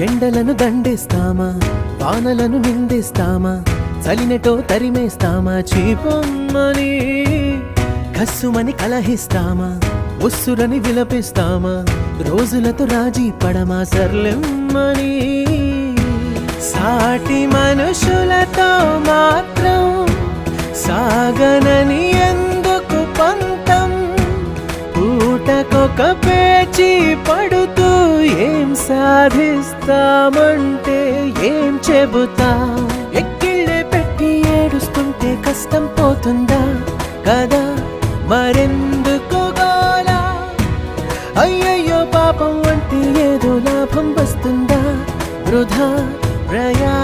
ఎండలను దండేస్తామా, వానలను నిందిస్తామా, చలినటో తరిమేస్తామా, చీపొమ్మని కస్సుమని కలహిస్తామా, ఉస్సురని విలపిస్తామా, రోజులతో రాజీ పడమా, సర్లెమ్మని సాటి మనుషులతో మాత్రం సాగనని ఎందుకు పంతం, పూటకొక పేచి పడుతూ ఏం సాధిస్తామంటే ఏం చెబుతా, ఎక్కిళ్ళే పెట్టి ఏడుస్తుంటే కష్టం పోతుందా కదా, మరెందుకు గోలా, అయ్యయ్యో పాపం అంటే ఏదో లాభం వస్తుందా, వృధా ప్రయా